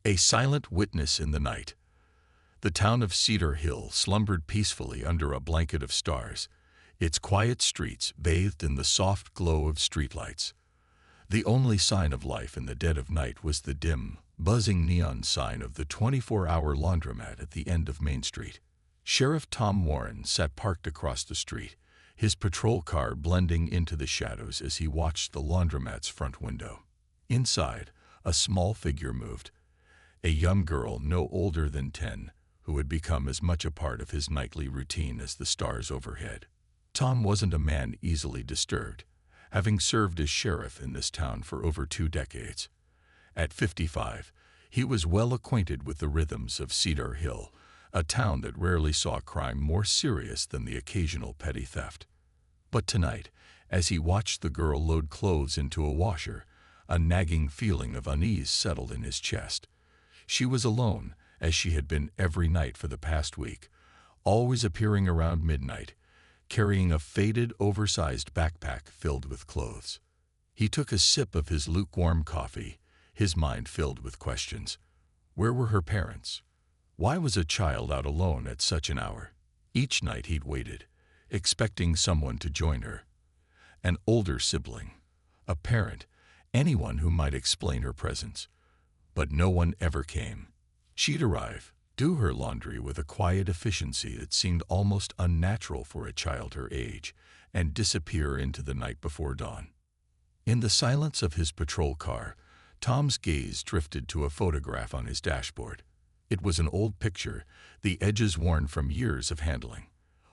A silent witness in the night. The town of Cedar Hill slumbered peacefully under a blanket of stars, its quiet streets bathed in the soft glow of streetlights. The only sign of life in the dead of night was the dim, buzzing neon sign of the 24-hour laundromat at the end of Main Street. Sheriff Tom Warren sat parked across the street, his patrol car blending into the shadows as he watched the laundromat's front window. Inside, a small figure moved. A young girl no older than 10, who had become as much a part of his nightly routine as the stars overhead. Tom wasn't a man easily disturbed, having served as sheriff in this town for over 2 decades. At 55, he was well acquainted with the rhythms of Cedar Hill, a town that rarely saw crime more serious than the occasional petty theft. But tonight, as he watched the girl load clothes into a washer, a nagging feeling of unease settled in his chest. She was alone, as she had been every night for the past week, always appearing around midnight, carrying a faded, oversized backpack filled with clothes. He took a sip of his lukewarm coffee, his mind filled with questions. Where were her parents? Why was a child out alone at such an hour? Each night he'd waited, expecting someone to join her. An older sibling, a parent, anyone who might explain her presence. But no one ever came. She'd arrive, do her laundry with a quiet efficiency that seemed almost unnatural for a child her age, and disappear into the night before dawn. In the silence of his patrol car, Tom's gaze drifted to a photograph on his dashboard. It was an old picture, the edges worn from years of handling.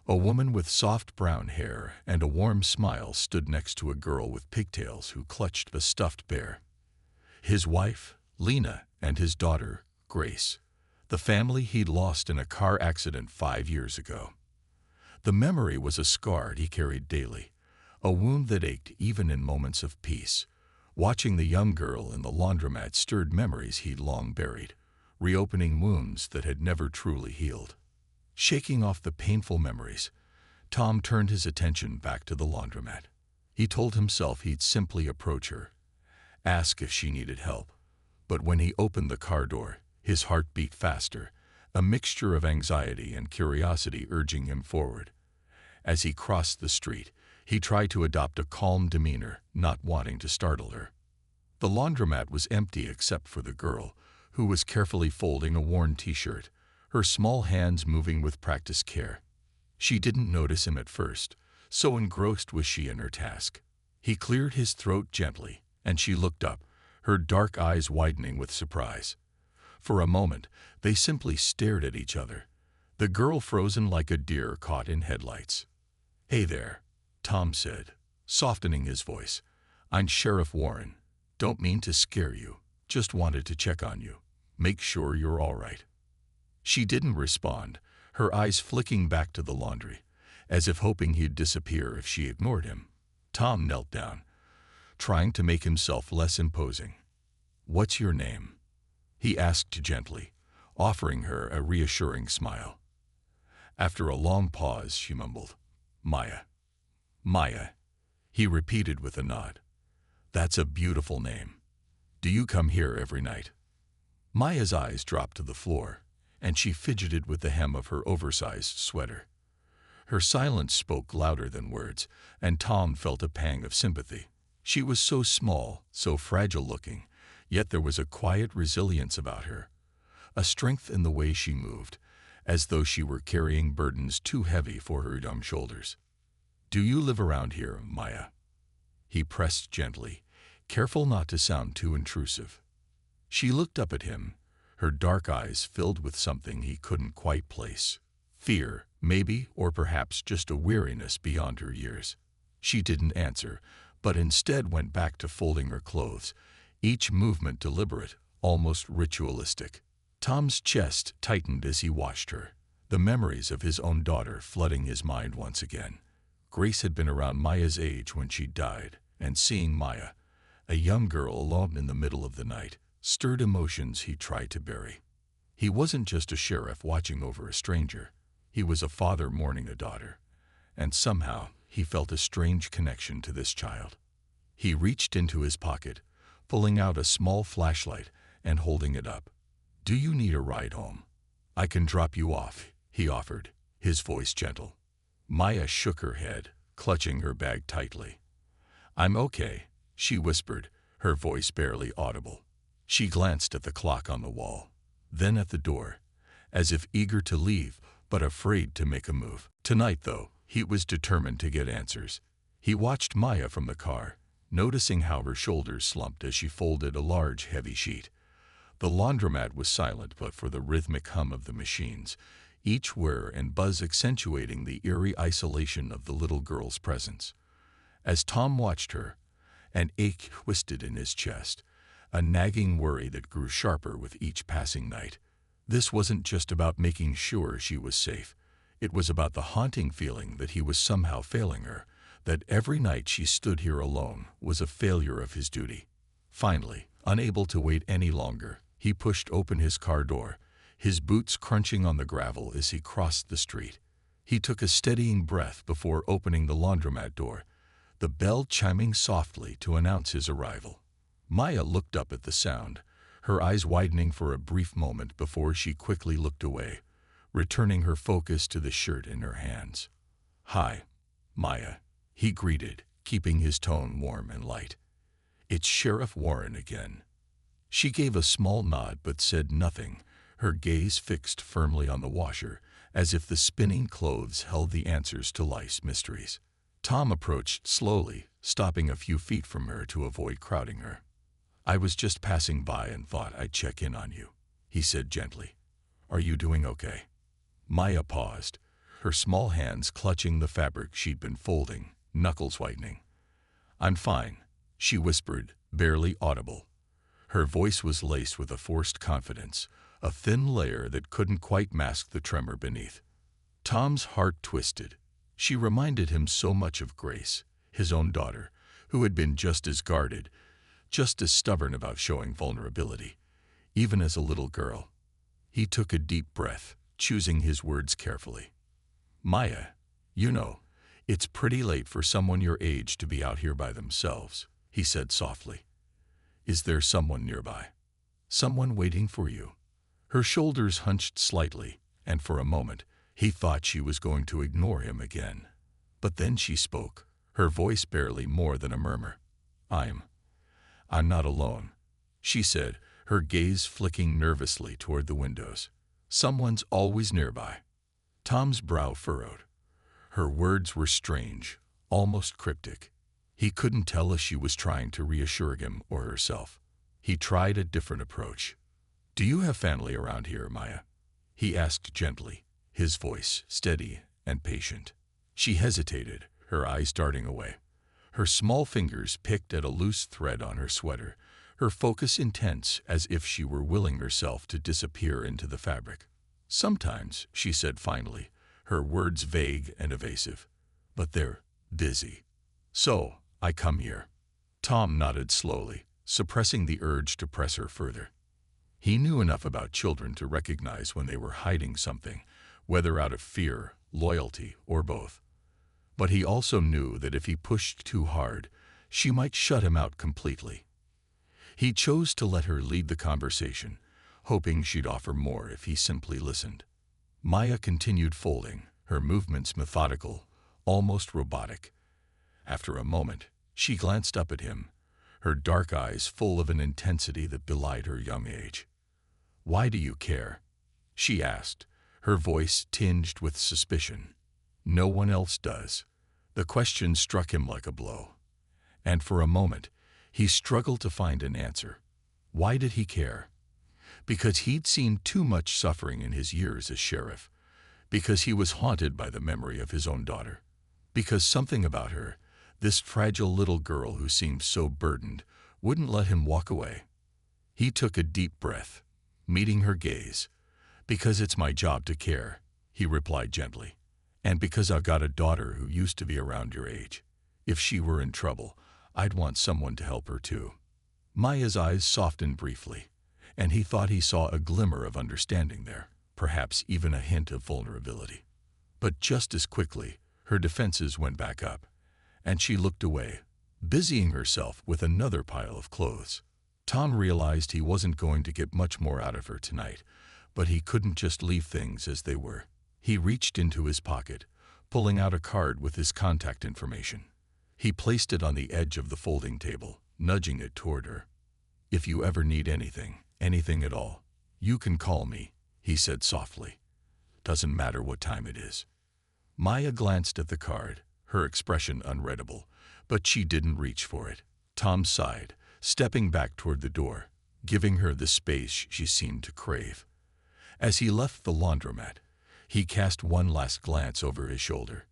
A woman with soft brown hair and a warm smile stood next to a girl with pigtails who clutched a stuffed bear. His wife, Lena, and his daughter, Grace, the family he'd lost in a car accident 5 years ago. The memory was a scar he carried daily, a wound that ached even in moments of peace. Watching the young girl in the laundromat stirred memories he'd long buried, reopening wounds that had never truly healed. Shaking off the painful memories, Tom turned his attention back to the laundromat. He told himself he'd simply approach her, ask if she needed help. But when he opened the car door, his heart beat faster, a mixture of anxiety and curiosity urging him forward. As he crossed the street, he tried to adopt a calm demeanor, not wanting to startle her. The laundromat was empty except for the girl, who was carefully folding a worn t-shirt, her small hands moving with practiced care. She didn't notice him at first, so engrossed was she in her task. He cleared his throat gently, and she looked up, her dark eyes widening with surprise. For a moment, they simply stared at each other, the girl frozen like a deer caught in headlights. "Hey there," Tom said, softening his voice. "I'm Sheriff Warren. Don't mean to scare you, just wanted to check on you, make sure you're all right." She didn't respond, her eyes flicking back to the laundry, as if hoping he'd disappear if she ignored him. Tom knelt down, trying to make himself less imposing. "What's your name?" he asked gently, offering her a reassuring smile. After a long pause, she mumbled, "Maya." "Maya," he repeated with a nod. "That's a beautiful name. Do you come here every night?" Maya's eyes dropped to the floor, and she fidgeted with the hem of her oversized sweater. Her silence spoke louder than words, and Tom felt a pang of sympathy. She was so small, so fragile-looking, yet there was a quiet resilience about her, a strength in the way she moved, as though she were carrying burdens too heavy for her dumb shoulders. "Do you live around here, Maya?" he pressed gently, careful not to sound too intrusive. She looked up at him, her dark eyes filled with something he couldn't quite place. Fear, maybe, or perhaps just a weariness beyond her years. She didn't answer, but instead went back to folding her clothes, each movement deliberate, almost ritualistic. Tom's chest tightened as he watched her, the memories of his own daughter flooding his mind once again. Grace had been around Maya's age when she died, and seeing Maya, a young girl alone in the middle of the night, stirred emotions he tried to bury. He wasn't just a sheriff watching over a stranger. He was a father mourning a daughter, and somehow he felt a strange connection to this child. He reached into his pocket, pulling out a small flashlight and holding it up. "Do you need a ride home? I can drop you off," he offered, his voice gentle. Maya shook her head, clutching her bag tightly. "I'm okay," she whispered, her voice barely audible. She glanced at the clock on the wall, then at the door, as if eager to leave but afraid to make a move. Tonight, though, he was determined to get answers. He watched Maya from the car, noticing how her shoulders slumped as she folded a large, heavy sheet. The laundromat was silent but for the rhythmic hum of the machines, each whir and buzz accentuating the eerie isolation of the little girl's presence. As Tom watched her, an ache twisted in his chest, a nagging worry that grew sharper with each passing night. This wasn't just about making sure she was safe. It was about the haunting feeling that he was somehow failing her, that every night she stood here alone was a failure of his duty. Finally, unable to wait any longer, he pushed open his car door, his boots crunching on the gravel as he crossed the street. He took a steadying breath before opening the laundromat door, the bell chiming softly to announce his arrival. Maya looked up at the sound, her eyes widening for a brief moment before she quickly looked away, returning her focus to the shirt in her hands. "Hi, Maya," he greeted, keeping his tone warm and light. "It's Sheriff Warren again." She gave a small nod but said nothing, her gaze fixed firmly on the washer, as if the spinning clothes held the answers to life's mysteries. Tom approached slowly, stopping a few feet from her to avoid crowding her. "I was just passing by and thought I'd check in on you," he said gently. "Are you doing okay?" Maya paused, her small hands clutching the fabric she'd been folding, knuckles whitening. "I'm fine," she whispered, barely audible. Her voice was laced with a forced confidence, a thin layer that couldn't quite mask the tremor beneath. Tom's heart twisted. She reminded him so much of Grace, his own daughter, who had been just as guarded, just as stubborn about showing vulnerability, even as a little girl. He took a deep breath, choosing his words carefully. "Maya, you know, it's pretty late for someone your age to be out here by themselves," he said softly. "Is there someone nearby? Someone waiting for you?" Her shoulders hunched slightly, and for a moment, he thought she was going to ignore him again. But then she spoke, her voice barely more than a murmur. I'm not alone," she said, her gaze flicking nervously toward the windows. "Someone's always nearby." Tom's brow furrowed. Her words were strange, almost cryptic. He couldn't tell if she was trying to reassure him or herself. He tried a different approach. "Do you have family around here, Maya?" he asked gently, his voice steady and patient. She hesitated, her eyes darting away. Her small fingers picked at a loose thread on her sweater, her focus intense as if she were willing herself to disappear into the fabric. "Sometimes," she said finally, her words vague and evasive, "but they're busy. So, I come here." Tom nodded slowly, suppressing the urge to press her further. He knew enough about children to recognize when they were hiding something, whether out of fear, loyalty, or both. But he also knew that if he pushed too hard, she might shut him out completely. He chose to let her lead the conversation, hoping she'd offer more if he simply listened. Maya continued folding, her movements methodical, almost robotic. After a moment, she glanced up at him, her dark eyes full of an intensity that belied her young age. "Why do you care?" she asked, her voice tinged with suspicion. "No one else does." The question struck him like a blow. And for a moment, he struggled to find an answer. Why did he care? Because he'd seen too much suffering in his years as sheriff. Because he was haunted by the memory of his own daughter. Because something about her, this fragile little girl who seemed so burdened, wouldn't let him walk away. He took a deep breath, meeting her gaze. "Because it's my job to care," he replied gently. "And because I've got a daughter who used to be around your age. If she were in trouble, I'd want someone to help her too." Maya's eyes softened briefly, and he thought he saw a glimmer of understanding there, perhaps even a hint of vulnerability. But just as quickly, her defenses went back up, and she looked away, busying herself with another pile of clothes. Tom realized he wasn't going to get much more out of her tonight, but he couldn't just leave things as they were. He reached into his pocket, pulling out a card with his contact information. He placed it on the edge of the folding table, nudging it toward her. "If you ever need anything, anything at all, you can call me," he said softly. "Doesn't matter what time it is." Maya glanced at the card, her expression unreadable, but she didn't reach for it. Tom sighed, stepping back toward the door, giving her the space she seemed to crave. As he left the laundromat, he cast one last glance over his shoulder.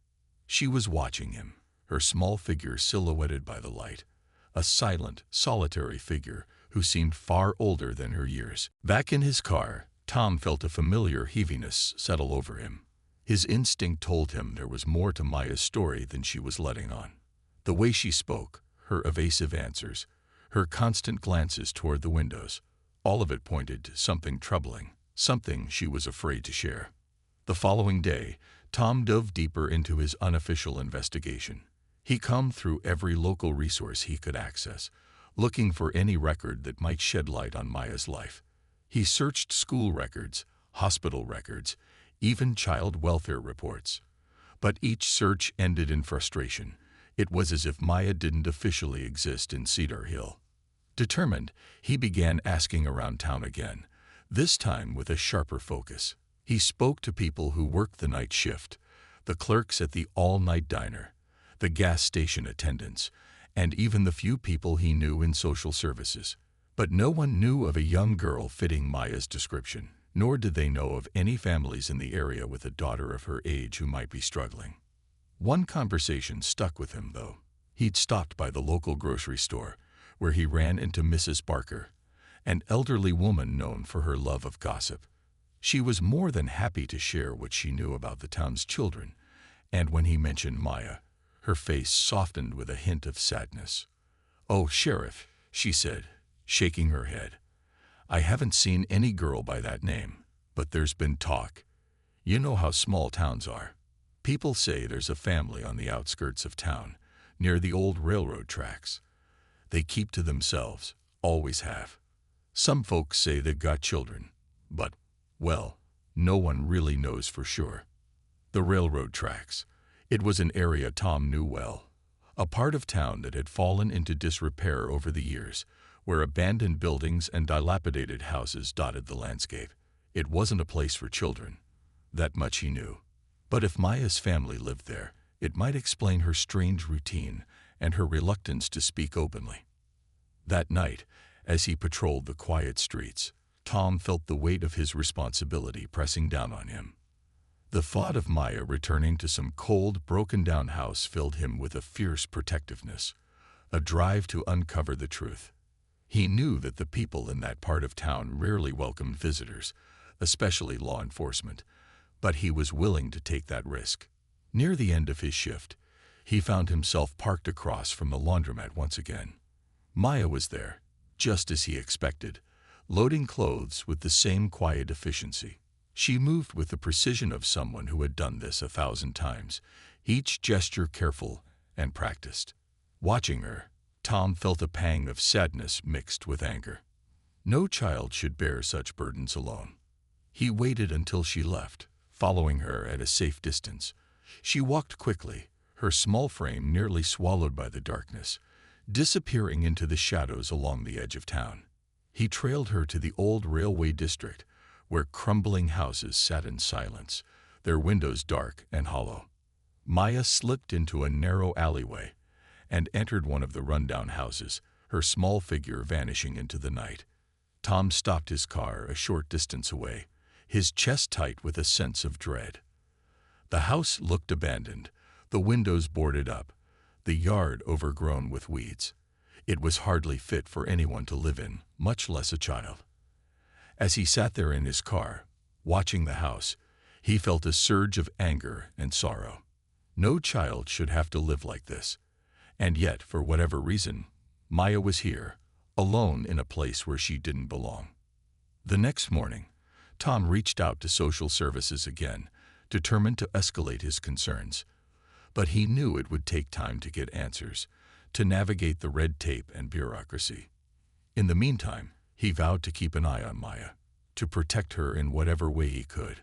She was watching him, her small figure silhouetted by the light, a silent, solitary figure who seemed far older than her years. Back in his car, Tom felt a familiar heaviness settle over him. His instinct told him there was more to Maya's story than she was letting on. The way she spoke, her evasive answers, her constant glances toward the windows, all of it pointed to something troubling, something she was afraid to share. The following day, Tom dove deeper into his unofficial investigation. He combed through every local resource he could access, looking for any record that might shed light on Maya's life. He searched school records, hospital records, even child welfare reports. But each search ended in frustration. It was as if Maya didn't officially exist in Cedar Hill. Determined, he began asking around town again, this time with a sharper focus. He spoke to people who worked the night shift, the clerks at the all-night diner, the gas station attendants, and even the few people he knew in social services. But no one knew of a young girl fitting Maya's description, nor did they know of any families in the area with a daughter of her age who might be struggling. One conversation stuck with him, though. He'd stopped by the local grocery store, where he ran into Mrs. Barker, an elderly woman known for her love of gossip. She was more than happy to share what she knew about the town's children, and when he mentioned Maya, her face softened with a hint of sadness. "Oh, Sheriff," she said, shaking her head. "I haven't seen any girl by that name, but there's been talk. You know how small towns are. People say there's a family on the outskirts of town, near the old railroad tracks. They keep to themselves, always have. Some folks say they've got children, but, well, no one really knows for sure." The railroad tracks. It was an area Tom knew well, a part of town that had fallen into disrepair over the years, where abandoned buildings and dilapidated houses dotted the landscape. It wasn't a place for children. That much he knew. But if Maya's family lived there, it might explain her strange routine and her reluctance to speak openly. That night, as he patrolled the quiet streets, Tom felt the weight of his responsibility pressing down on him. The thought of Maya returning to some cold, broken-down house filled him with a fierce protectiveness, a drive to uncover the truth. He knew that the people in that part of town rarely welcomed visitors, especially law enforcement, but he was willing to take that risk. Near the end of his shift, he found himself parked across from the laundromat once again. Maya was there, just as he expected, loading clothes with the same quiet efficiency. She moved with the precision of someone who had done this 1,000 times, each gesture careful and practiced. Watching her, Tom felt a pang of sadness mixed with anger. No child should bear such burdens alone. He waited until she left, following her at a safe distance. She walked quickly, her small frame nearly swallowed by the darkness, disappearing into the shadows along the edge of town. He trailed her to the old railway district, where crumbling houses sat in silence, their windows dark and hollow. Maya slipped into a narrow alleyway and entered one of the rundown houses, her small figure vanishing into the night. Tom stopped his car a short distance away, his chest tight with a sense of dread. The house looked abandoned, the windows boarded up, the yard overgrown with weeds. It was hardly fit for anyone to live in, much less a child. As he sat there in his car, watching the house, he felt a surge of anger and sorrow. No child should have to live like this. And yet, for whatever reason, Maya was here, alone in a place where she didn't belong. The next morning, Tom reached out to social services again, determined to escalate his concerns. But he knew it would take time to get answers, to navigate the red tape and bureaucracy. In the meantime, he vowed to keep an eye on Maya, to protect her in whatever way he could.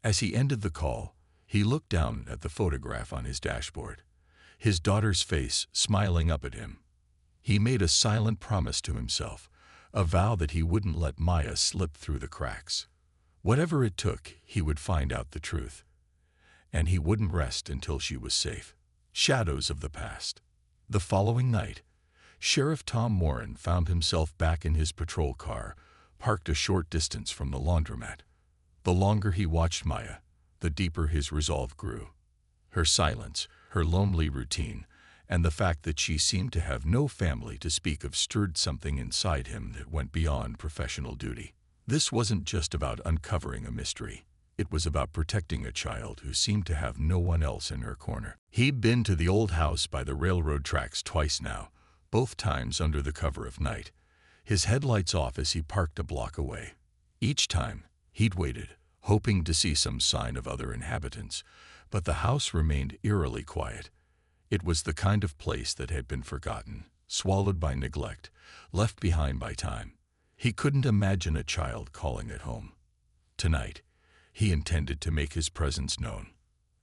As he ended the call, he looked down at the photograph on his dashboard, his daughter's face smiling up at him. He made a silent promise to himself, a vow that he wouldn't let Maya slip through the cracks. Whatever it took, he would find out the truth. And he wouldn't rest until she was safe. Shadows of the past. The following night, Sheriff Tom Warren found himself back in his patrol car, parked a short distance from the laundromat. The longer he watched Maya, the deeper his resolve grew. Her silence, her lonely routine, and the fact that she seemed to have no family to speak of stirred something inside him that went beyond professional duty. This wasn't just about uncovering a mystery. It was about protecting a child who seemed to have no one else in her corner. He'd been to the old house by the railroad tracks twice now, both times under the cover of night, his headlights off as he parked a block away. Each time, he'd waited, hoping to see some sign of other inhabitants, but the house remained eerily quiet. It was the kind of place that had been forgotten, swallowed by neglect, left behind by time. He couldn't imagine a child calling it home. Tonight, he intended to make his presence known.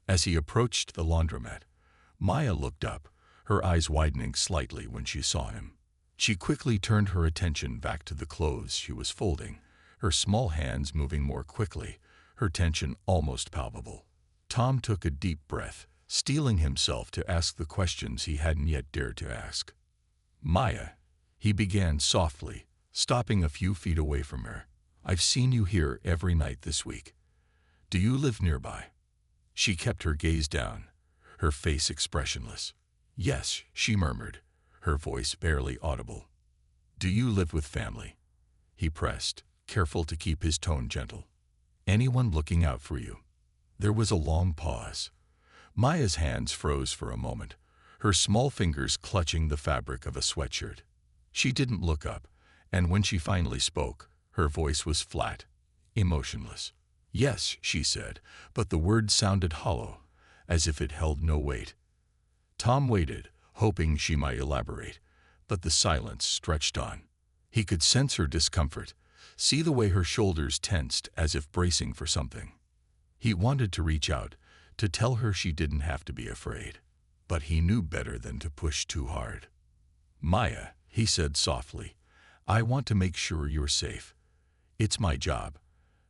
As he approached the laundromat, Maya looked up, her eyes widening slightly when she saw him. She quickly turned her attention back to the clothes she was folding, her small hands moving more quickly, her tension almost palpable. Tom took a deep breath, steeling himself to ask the questions he hadn't yet dared to ask. "Maya," he began softly, stopping a few feet away from her, "I've seen you here every night this week. Do you live nearby?" She kept her gaze down, her face expressionless. "Yes," she murmured, her voice barely audible. "Do you live with family?" He pressed, careful to keep his tone gentle. "Anyone looking out for you?" There was a long pause. Maya's hands froze for a moment, her small fingers clutching the fabric of a sweatshirt. She didn't look up, and when she finally spoke, her voice was flat, emotionless. "Yes," she said, but the word sounded hollow, as if it held no weight. Tom waited, hoping she might elaborate, but the silence stretched on. He could sense her discomfort, see the way her shoulders tensed as if bracing for something. He wanted to reach out, to tell her she didn't have to be afraid, but he knew better than to push too hard. "Maya," he said softly, "I want to make sure you're safe. It's my job,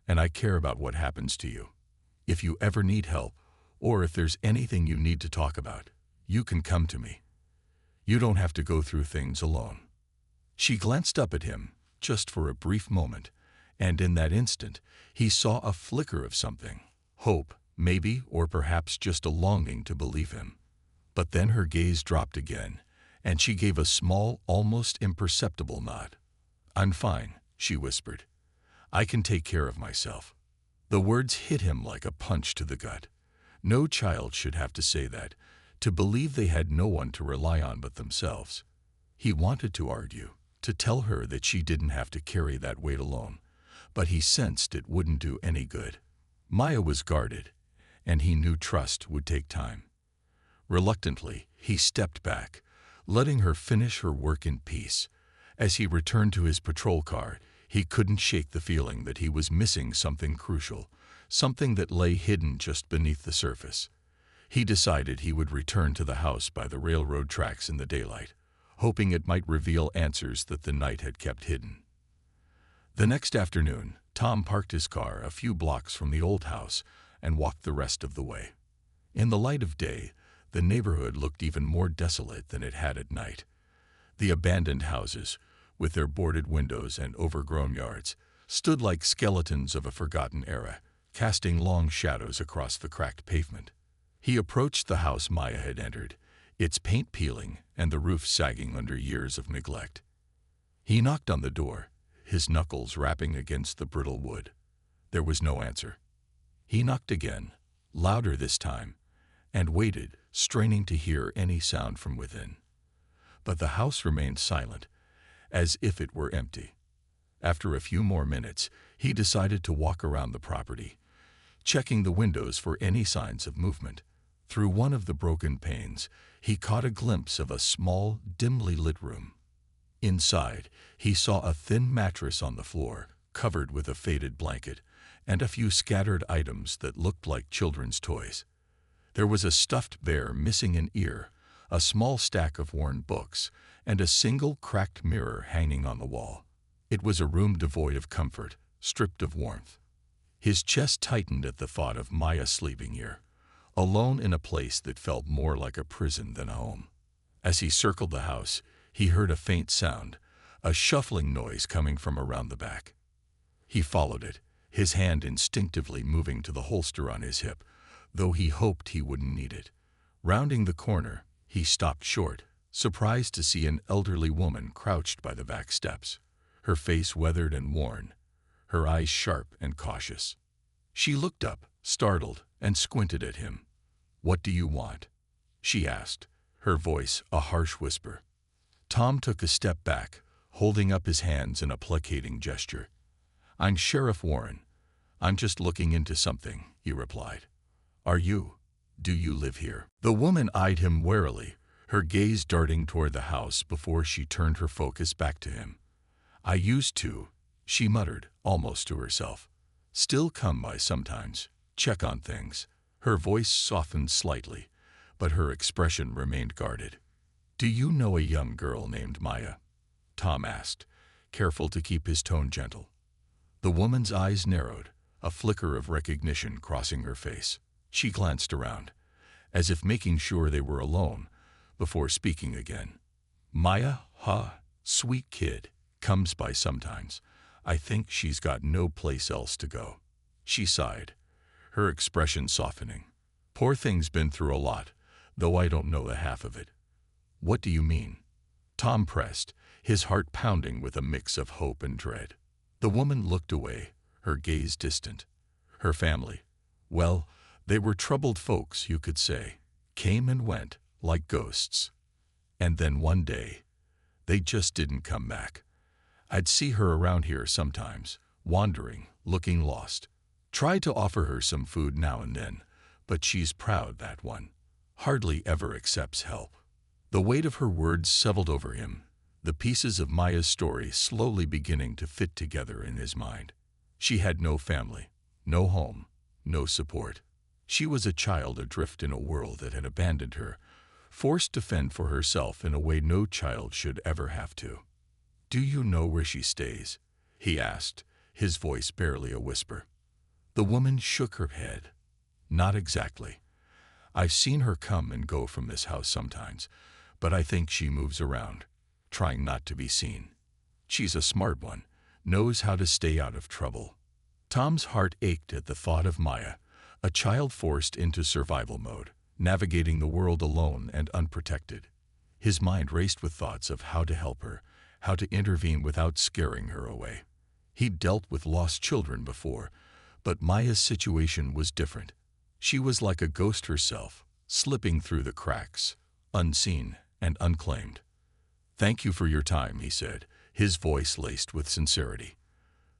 and I care about what happens to you. If you ever need help, or if there's anything you need to talk about, you can come to me. You don't have to go through things alone." She glanced up at him, just for a brief moment, and in that instant, he saw a flicker of something. Hope, maybe, or perhaps just a longing to believe him. But then her gaze dropped again, and she gave a small, almost imperceptible nod. "I'm fine," she whispered. "I can take care of myself." The words hit him like a punch to the gut. No child should have to say that, to believe they had no one to rely on but themselves. He wanted to argue, to tell her that she didn't have to carry that weight alone, but he sensed it wouldn't do any good. Maya was guarded, and he knew trust would take time. Reluctantly, he stepped back, letting her finish her work in peace. As he returned to his patrol car, he couldn't shake the feeling that he was missing something crucial, something that lay hidden just beneath the surface. He decided he would return to the house by the railroad tracks in the daylight, hoping it might reveal answers that the night had kept hidden. The next afternoon, Tom parked his car a few blocks from the old house and walked the rest of the way. In the light of day, the neighborhood looked even more desolate than it had at night. The abandoned houses, with their boarded windows and overgrown yards, stood like skeletons of a forgotten era, casting long shadows across the cracked pavement. He approached the house Maya had entered, its paint peeling and the roof sagging under years of neglect. He knocked on the door, his knuckles rapping against the brittle wood. There was no answer. He knocked again, louder this time, and waited, straining to hear any sound from within. But the house remained silent, as if it were empty. After a few more minutes, he decided to walk around the property, checking the windows for any signs of movement. Through one of the broken panes, he caught a glimpse of a small, dimly lit room. Inside, he saw a thin mattress on the floor, covered with a faded blanket, and a few scattered items that looked like children's toys. There was a stuffed bear missing an ear, a small stack of worn books, and a single cracked mirror hanging on the wall. It was a room devoid of comfort, stripped of warmth. His chest tightened at the thought of Maya sleeping here, alone in a place that felt more like a prison than a home. As he circled the house, he heard a faint sound, a shuffling noise coming from around the back. He followed it, his hand instinctively moving to the holster on his hip, though he hoped he wouldn't need it. Rounding the corner, he stopped short, surprised to see an elderly woman crouched by the back steps, her face weathered and worn, her eyes sharp and cautious. She looked up, startled, and squinted at him. "What do you want?" she asked, her voice a harsh whisper. Tom took a step back, holding up his hands in a placating gesture. "I'm Sheriff Warren. I'm just looking into something," he replied. "Are you? Do you live here?" The woman eyed him warily, her gaze darting toward the house before she turned her focus back to him. "I used to," she muttered, almost to herself. "Still come by sometimes, check on things." Her voice softened slightly, but her expression remained guarded. "Do you know a young girl named Maya?" Tom asked, careful to keep his tone gentle. The woman's eyes narrowed, a flicker of recognition crossing her face. She glanced around, as if making sure they were alone, before speaking again. "Maya, huh? Sweet kid. Comes by sometimes. I think she's got no place else to go." She sighed, her expression softening. "Poor thing's been through a lot, though I don't know the half of it." "What do you mean?" Tom pressed, his heart pounding with a mix of hope and dread. The woman looked away, her gaze distant. Her family, well, they were troubled folks, you could say. Came and went, like ghosts. And then one day, they just didn't come back. I'd see her around here sometimes, wandering, looking lost. Tried to offer her some food now and then, but she's proud, that one. Hardly ever accepts help. The weight of her words settled over him, the pieces of Maya's story slowly beginning to fit together in his mind. She had no family, no home, no support. She was a child adrift in a world that had abandoned her, forced to fend for herself in a way no child should ever have to. "Do you know where she stays?" he asked, his voice barely a whisper. The woman shook her head. "Not exactly. I've seen her come and go from this house sometimes, but I think she moves around, trying not to be seen. She's a smart one, knows how to stay out of trouble." Tom's heart ached at the thought of Maya, a child forced into survival mode, navigating the world alone and unprotected. His mind raced with thoughts of how to help her, how to intervene without scaring her away. He'd dealt with lost children before, but Maya's situation was different. She was like a ghost herself, slipping through the cracks, unseen and unclaimed. "Thank you for your time," he said, his voice laced with sincerity.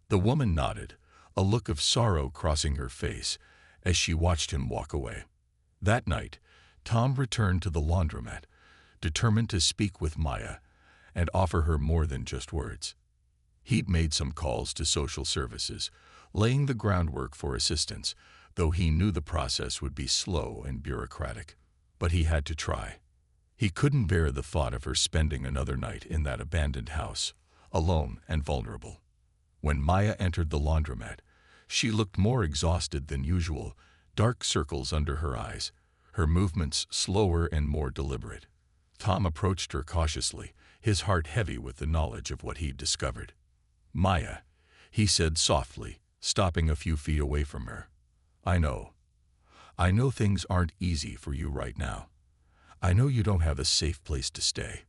The woman nodded, a look of sorrow crossing her face as she watched him walk away. That night, Tom returned to the laundromat, determined to speak with Maya and offer her more than just words. He'd made some calls to social services, laying the groundwork for assistance, though he knew the process would be slow and bureaucratic. But he had to try. He couldn't bear the thought of her spending another night in that abandoned house, alone and vulnerable. When Maya entered the laundromat, she looked more exhausted than usual, dark circles under her eyes, her movements slower and more deliberate. Tom approached her cautiously, his heart heavy with the knowledge of what he'd discovered. "Maya," he said softly, stopping a few feet away from her. I know things aren't easy for you right now. I know you don't have a safe place to stay."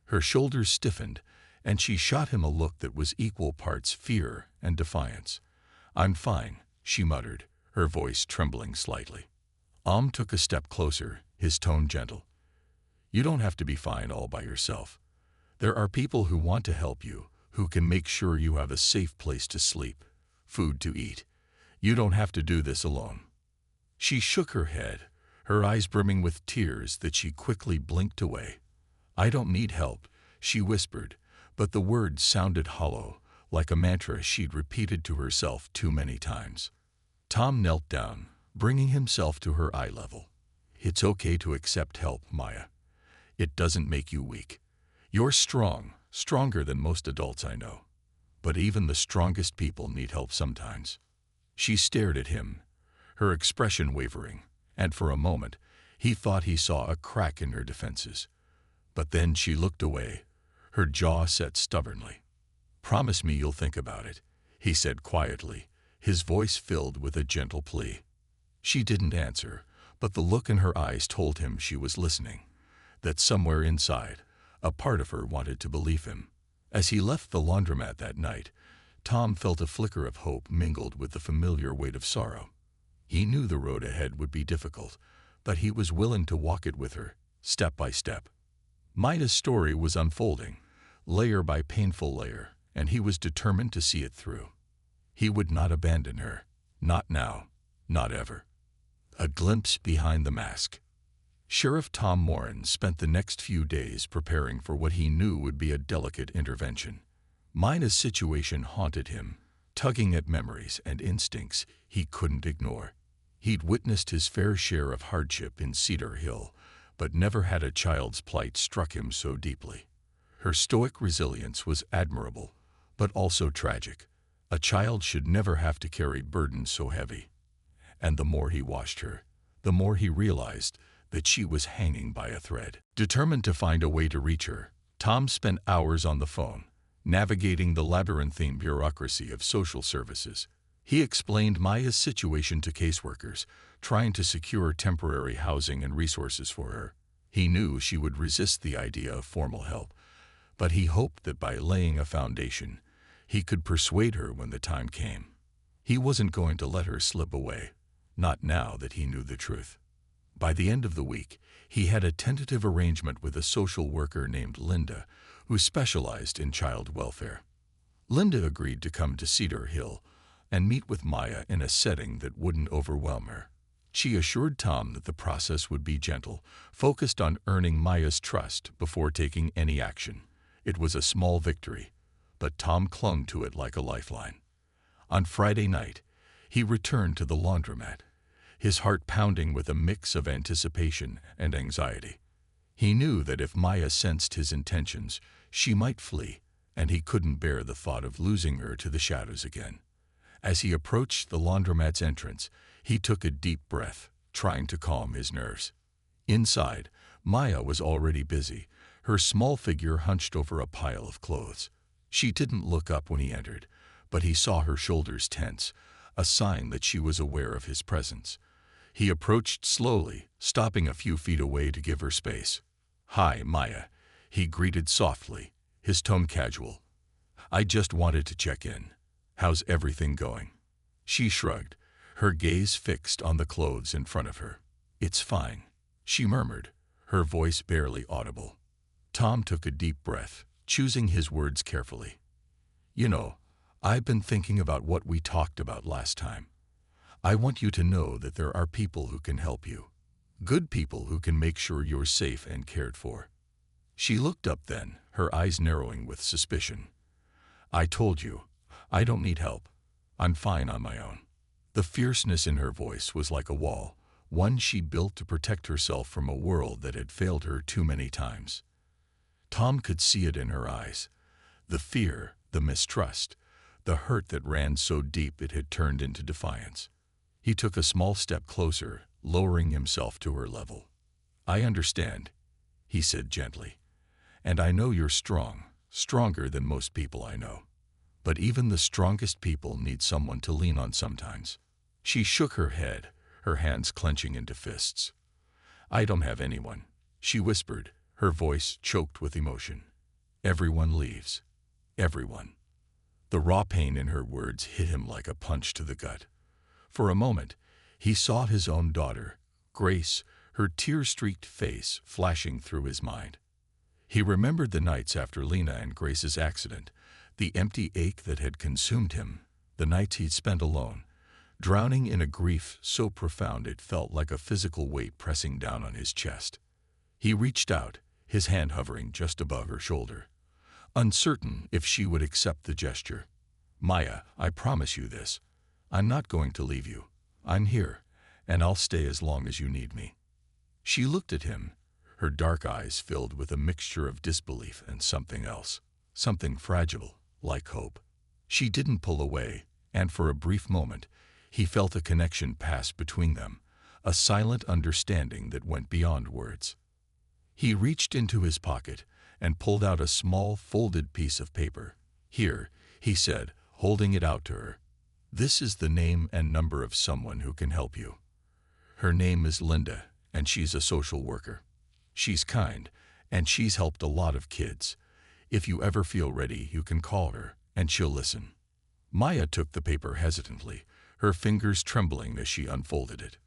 Her shoulders stiffened, and she shot him a look that was equal parts fear and defiance. "I'm fine," she muttered, her voice trembling slightly. Took a step closer, his tone gentle. "You don't have to be fine all by yourself. There are people who want to help you, who can make sure you have a safe place to sleep, food to eat. You don't have to do this alone." She shook her head, her eyes brimming with tears that she quickly blinked away. "I don't need help," she whispered, but the words sounded hollow, like a mantra she'd repeated to herself too many times. Tom knelt down, bringing himself to her eye level. "It's okay to accept help, Maya. It doesn't make you weak. You're strong, stronger than most adults I know. But even the strongest people need help sometimes." She stared at him, her expression wavering, and for a moment, he thought he saw a crack in her defenses. But then she looked away, her jaw set stubbornly. "Promise me you'll think about it," he said quietly, his voice filled with a gentle plea. She didn't answer, but the look in her eyes told him she was listening, that somewhere inside, a part of her wanted to believe him. As he left the laundromat that night, Tom felt a flicker of hope mingled with the familiar weight of sorrow. He knew the road ahead would be difficult, but he was willing to walk it with her, step by step. Maya's story was unfolding, layer by painful layer, and he was determined to see it through. He would not abandon her. Not now. Not ever. A glimpse behind the mask. Sheriff Tom Moran spent the next few days preparing for what he knew would be a delicate intervention. Maya's situation haunted him, tugging at memories and instincts he couldn't ignore. He'd witnessed his fair share of hardship in Cedar Hill, but never had a child's plight struck him so deeply. Her stoic resilience was admirable, but also tragic. A child should never have to carry burdens so heavy. And the more he watched her, the more he realized that she was hanging by a thread. Determined to find a way to reach her, Tom spent hours on the phone, navigating the labyrinthine bureaucracy of social services. He explained Maya's situation to caseworkers, trying to secure temporary housing and resources for her. He knew she would resist the idea of formal help, but he hoped that by laying a foundation, he could persuade her when the time came. He wasn't going to let her slip away, not now that he knew the truth. By the end of the week, he had a tentative arrangement with a social worker named Linda, who specialized in child welfare. Linda agreed to come to Cedar Hill and meet with Maya in a setting that wouldn't overwhelm her. She assured Tom that the process would be gentle, focused on earning Maya's trust before taking any action. It was a small victory, but Tom clung to it like a lifeline. On Friday night, he returned to the laundromat, his heart pounding with a mix of anticipation and anxiety. He knew that if Maya sensed his intentions, she might flee, and he couldn't bear the thought of losing her to the shadows again. As he approached the laundromat's entrance, he took a deep breath, trying to calm his nerves. Inside, Maya was already busy, her small figure hunched over a pile of clothes. She didn't look up when he entered, but he saw her shoulders tense, a sign that she was aware of his presence. He approached slowly, stopping a few feet away to give her space. "Hi, Maya," he greeted softly, his tone casual. "I just wanted to check in. How's everything going?" She shrugged, her gaze fixed on the clothes in front of her. "It's fine," she murmured, her voice barely audible. Tom took a deep breath, choosing his words carefully. "You know, I've been thinking about what we talked about last time. I want you to know that there are people who can help you. Good people who can make sure you're safe and cared for." She looked up then, her eyes narrowing with suspicion. "I told you, I don't need help. I'm fine on my own." The fierceness in her voice was like a wall, one she built to protect herself from a world that had failed her too many times. Tom could see it in her eyes, the fear, the mistrust, the hurt that ran so deep it had turned into defiance. He took a small step closer, lowering himself to her level. "I understand," he said gently, "and I know you're strong, stronger than most people I know. But even the strongest people need someone to lean on sometimes." She shook her head, her hands clenching into fists. "I don't have anyone," she whispered, her voice choked with emotion. "Everyone leaves. Everyone." The raw pain in her words hit him like a punch to the gut. For a moment, he saw his own daughter, Grace, her tear-streaked face flashing through his mind. He remembered the nights after Lena and Grace's accident, the empty ache that had consumed him, the nights he'd spent alone, drowning in a grief so profound it felt like a physical weight pressing down on his chest. He reached out, his hand hovering just above her shoulder. uncertain if she would accept the gesture. "Maya, I promise you this. I'm not going to leave you. I'm here, and I'll stay as long as you need me." She looked at him, her dark eyes filled with a mixture of disbelief and something else, something fragile, like hope. She didn't pull away, and for a brief moment, he felt a connection pass between them, a silent understanding that went beyond words. He reached into his pocket and pulled out a small, folded piece of paper. "Here," he said, holding it out to her. "This is the name and number of someone who can help you. Her name is Linda, and she's a social worker. She's kind, and she's helped a lot of kids. If you ever feel ready, you can call her, and she'll listen." Maya took the paper hesitantly, her fingers trembling as she unfolded it.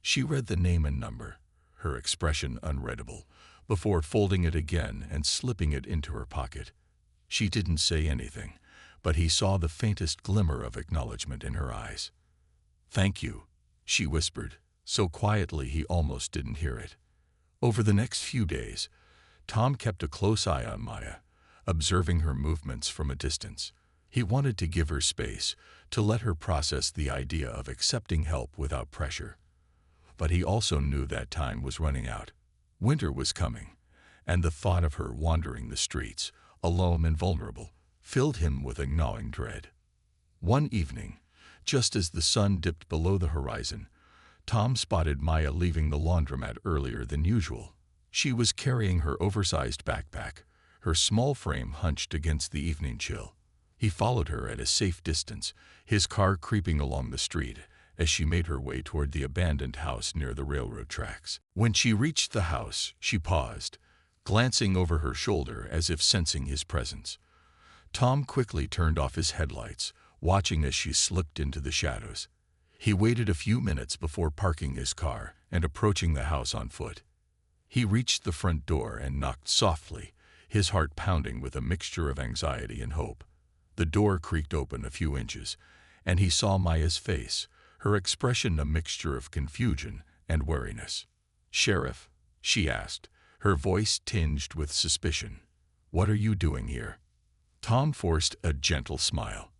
She read the name and number, her expression unreadable, before folding it again and slipping it into her pocket. She didn't say anything, but he saw the faintest glimmer of acknowledgement in her eyes. "Thank you," she whispered, so quietly he almost didn't hear it. Over the next few days, Tom kept a close eye on Maya, observing her movements from a distance. He wanted to give her space, to let her process the idea of accepting help without pressure. But he also knew that time was running out. Winter was coming, and the thought of her wandering the streets, alone and vulnerable, filled him with a gnawing dread. One evening, just as the sun dipped below the horizon, Tom spotted Maya leaving the laundromat earlier than usual. She was carrying her oversized backpack, her small frame hunched against the evening chill. He followed her at a safe distance, his car creeping along the street as she made her way toward the abandoned house near the railroad tracks. When she reached the house, she paused, glancing over her shoulder as if sensing his presence. Tom quickly turned off his headlights, watching as she slipped into the shadows. He waited a few minutes before parking his car and approaching the house on foot. He reached the front door and knocked softly, his heart pounding with a mixture of anxiety and hope. The door creaked open a few inches, and he saw Maya's face, her expression a mixture of confusion and wariness. "Sheriff?" she asked, her voice tinged with suspicion. "What are you doing here?" Tom forced a gentle smile.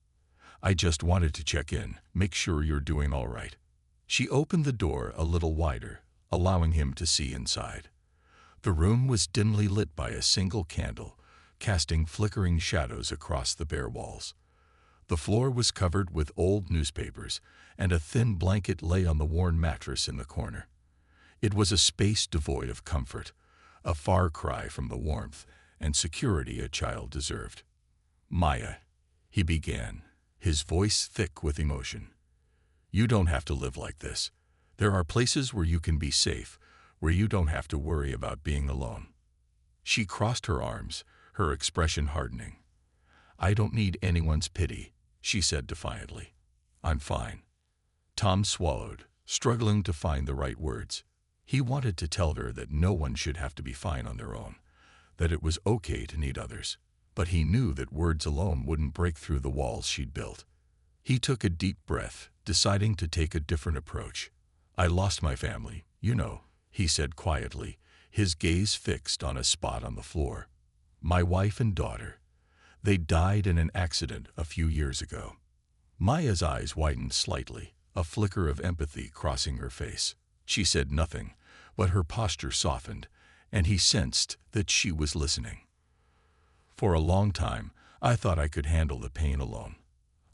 "I just wanted to check in, make sure you're doing all right." She opened the door a little wider, allowing him to see inside. The room was dimly lit by a single candle, casting flickering shadows across the bare walls. The floor was covered with old newspapers, and a thin blanket lay on the worn mattress in the corner. It was a space devoid of comfort, a far cry from the warmth and security a child deserved. "Maya," he began, his voice thick with emotion. "You don't have to live like this. There are places where you can be safe, where you don't have to worry about being alone." She crossed her arms, her expression hardening. "I don't need anyone's pity," she said defiantly. "I'm fine." Tom swallowed, struggling to find the right words. He wanted to tell her that no one should have to be fine on their own, that it was okay to need others, but he knew that words alone wouldn't break through the walls she'd built. He took a deep breath, deciding to take a different approach. "I lost my family, you know," he said quietly, his gaze fixed on a spot on the floor. "My wife and daughter. They died in an accident a few years ago." Maya's eyes widened slightly, a flicker of empathy crossing her face. She said nothing, but her posture softened, and he sensed that she was listening. "For a long time, I thought I could handle the pain alone.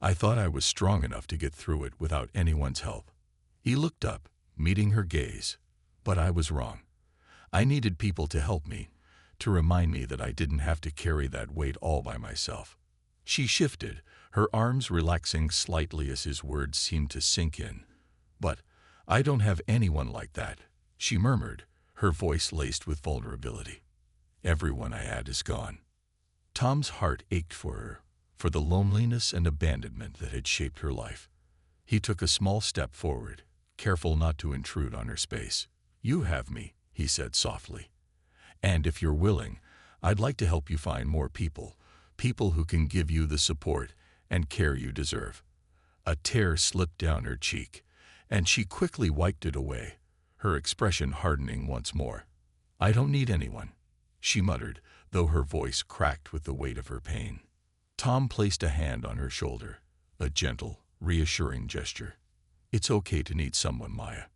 I thought I was strong enough to get through it without anyone's help." He looked up, meeting her gaze. "But I was wrong. I needed people to help me, to remind me that I didn't have to carry that weight all by myself." She shifted, her arms relaxing slightly as his words seemed to sink in. "But I don't have anyone like that," she murmured, her voice laced with vulnerability. "Everyone I had is gone." Tom's heart ached for her, for the loneliness and abandonment that had shaped her life. He took a small step forward, careful not to intrude on her space. "You have me," he said softly. "And if you're willing, I'd like to help you find more people, people who can give you the support and care you deserve." A tear slipped down her cheek, and she quickly wiped it away, her expression hardening once more. "I don't need anyone," she muttered, though her voice cracked with the weight of her pain. Tom placed a hand on her shoulder, a gentle, reassuring gesture. "It's okay to need someone, Maya.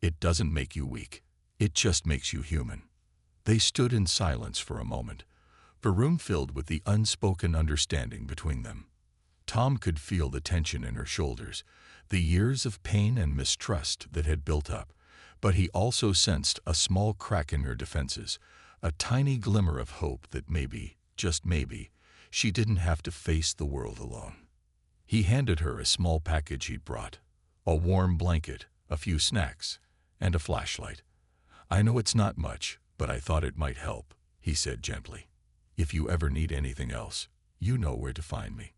It doesn't make you weak. It just makes you human." They stood in silence for a moment, the room filled with the unspoken understanding between them. Tom could feel the tension in her shoulders, the years of pain and mistrust that had built up, but he also sensed a small crack in her defenses, a tiny glimmer of hope that maybe, just maybe, she didn't have to face the world alone. He handed her a small package he'd brought, a warm blanket, a few snacks, and a flashlight. "I know it's not much, but I thought it might help," he said gently. "If you ever need anything else, you know where to find me."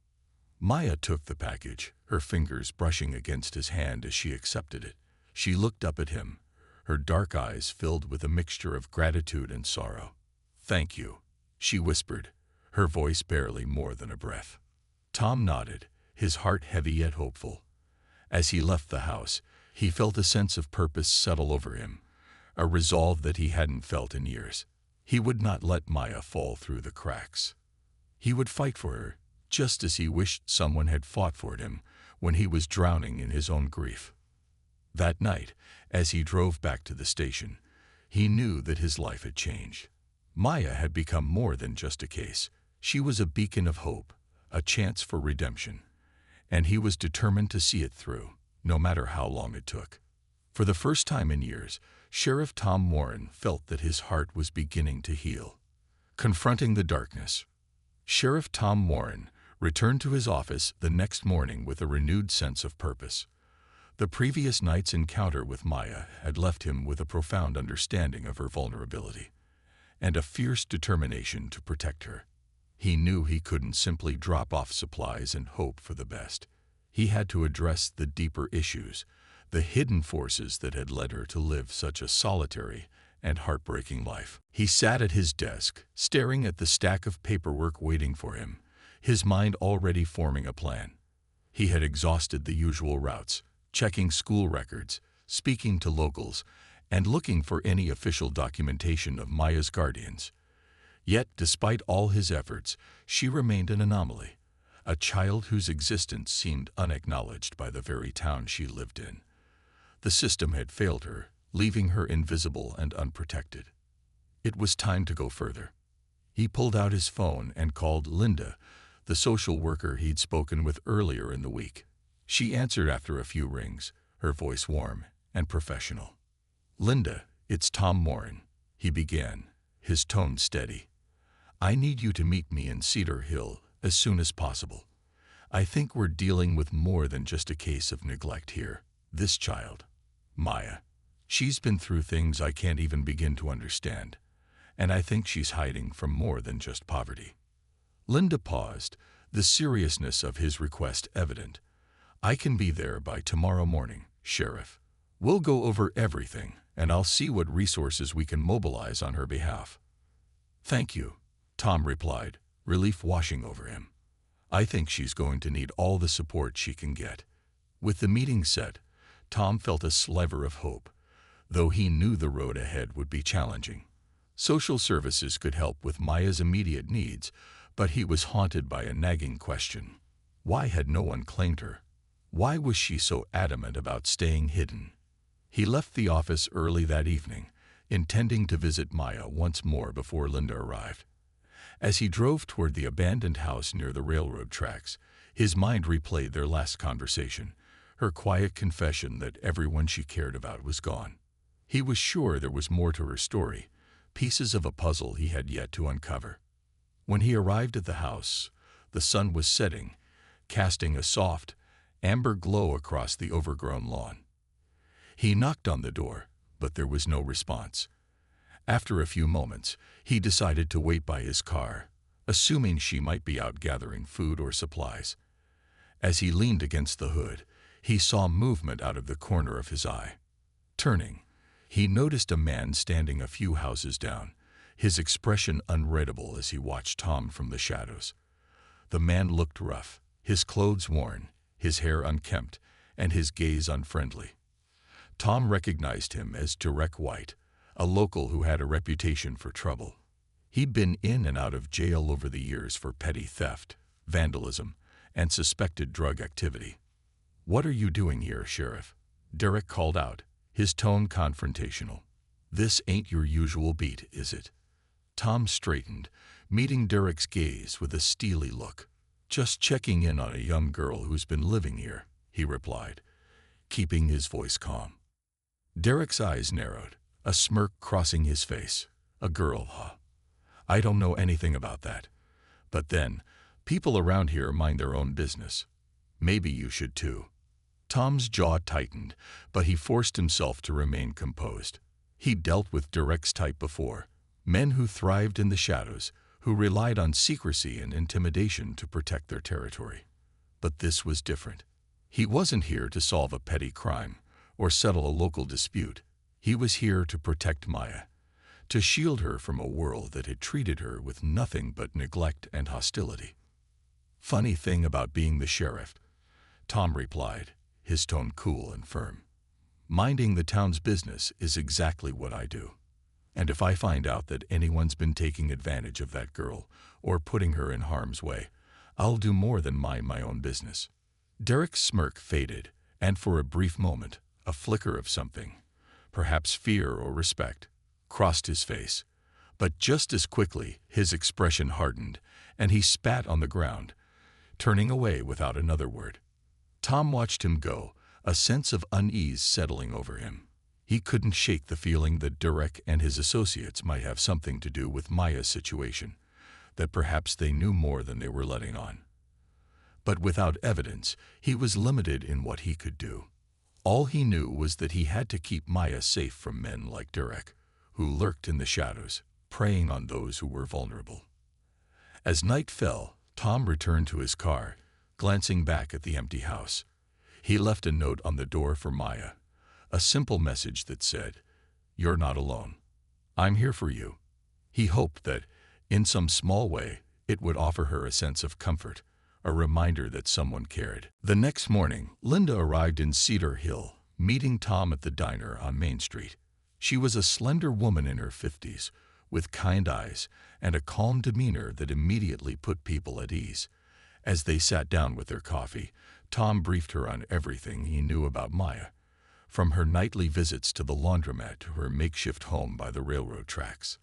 Maya took the package, her fingers brushing against his hand as she accepted it. She looked up at him, her dark eyes filled with a mixture of gratitude and sorrow. "Thank you," she whispered, her voice barely more than a breath. Tom nodded, his heart heavy yet hopeful. As he left the house, he felt a sense of purpose settle over him, a resolve that he hadn't felt in years. He would not let Maya fall through the cracks. He would fight for her, just as he wished someone had fought for him when he was drowning in his own grief. That night, as he drove back to the station, he knew that his life had changed. Maya had become more than just a case. She was a beacon of hope, a chance for redemption, and he was determined to see it through, no matter how long it took. For the first time in years, Sheriff Tom Warren felt that his heart was beginning to heal. Confronting the darkness, Sheriff Tom Warren returned to his office the next morning with a renewed sense of purpose. The previous night's encounter with Maya had left him with a profound understanding of her vulnerability and a fierce determination to protect her. He knew he couldn't simply drop off supplies and hope for the best. He had to address the deeper issues, the hidden forces that had led her to live such a solitary and heartbreaking life. He sat at his desk, staring at the stack of paperwork waiting for him, his mind already forming a plan. He had exhausted the usual routes, checking school records, speaking to locals, and looking for any official documentation of Maya's guardians. Yet, despite all his efforts, she remained an anomaly, a child whose existence seemed unacknowledged by the very town she lived in. The system had failed her, leaving her invisible and unprotected. It was time to go further. He pulled out his phone and called Linda, the social worker he'd spoken with earlier in the week. She answered after a few rings, her voice warm and professional. "Linda, it's Tom Warren," he began, his tone steady. "I need you to meet me in Cedar Hill as soon as possible. I think we're dealing with more than just a case of neglect here. This child, Maya, she's been through things I can't even begin to understand, and I think she's hiding from more than just poverty." Linda paused, the seriousness of his request evident. "I can be there by tomorrow morning, Sheriff. We'll go over everything, and I'll see what resources we can mobilize on her behalf." "Thank you," Tom replied, relief washing over him. "I think she's going to need all the support she can get." With the meeting set, Tom felt a sliver of hope, though he knew the road ahead would be challenging. Social services could help with Maya's immediate needs, but he was haunted by a nagging question. Why had no one claimed her? Why was she so adamant about staying hidden? He left the office early that evening, intending to visit Maya once more before Linda arrived. As he drove toward the abandoned house near the railroad tracks, his mind replayed their last conversation, her quiet confession that everyone she cared about was gone. He was sure there was more to her story, pieces of a puzzle he had yet to uncover. When he arrived at the house, the sun was setting, casting a soft, amber glow across the overgrown lawn. He knocked on the door, but there was no response. After a few moments, he decided to wait by his car, assuming she might be out gathering food or supplies. As he leaned against the hood, he saw movement out of the corner of his eye. Turning, he noticed a man standing a few houses down, his expression unreadable as he watched Tom from the shadows. The man looked rough, his clothes worn, his hair unkempt, and his gaze unfriendly. Tom recognized him as Derek White, a local who had a reputation for trouble. He'd been in and out of jail over the years for petty theft, vandalism, and suspected drug activity. "What are you doing here, Sheriff?" Derek called out, his tone confrontational. "This ain't your usual beat, is it?" Tom straightened, meeting Derek's gaze with a steely look. "Just checking in on a young girl who's been living here," he replied, keeping his voice calm. Derek's eyes narrowed, a smirk crossing his face. "A girl, huh? I don't know anything about that. But then, people around here mind their own business. Maybe you should too." Tom's jaw tightened, but he forced himself to remain composed. He'd dealt with Derek's type before, men who thrived in the shadows, who relied on secrecy and intimidation to protect their territory. But this was different. He wasn't here to solve a petty crime or settle a local dispute. He was here to protect Maya, to shield her from a world that had treated her with nothing but neglect and hostility. "Funny thing about being the sheriff," Tom replied, his tone cool and firm. "Minding the town's business is exactly what I do. And if I find out that anyone's been taking advantage of that girl or putting her in harm's way, I'll do more than mind my own business." Derek's smirk faded, and for a brief moment, a flicker of something, perhaps fear or respect, crossed his face. But just as quickly, his expression hardened, and he spat on the ground, turning away without another word. Tom watched him go, a sense of unease settling over him. He couldn't shake the feeling that Derek and his associates might have something to do with Maya's situation, that perhaps they knew more than they were letting on. But without evidence, he was limited in what he could do. All he knew was that he had to keep Maya safe from men like Derek, who lurked in the shadows, preying on those who were vulnerable. As night fell, Tom returned to his car, glancing back at the empty house. He left a note on the door for Maya, a simple message that said, "You're not alone. I'm here for you." He hoped that, in some small way, it would offer her a sense of comfort, a reminder that someone cared. The next morning, Linda arrived in Cedar Hill, meeting Tom at the diner on Main Street. She was a slender woman in her 50s, with kind eyes and a calm demeanor that immediately put people at ease. As they sat down with their coffee, Tom briefed her on everything he knew about Maya, from her nightly visits to the laundromat to her makeshift home by the railroad tracks.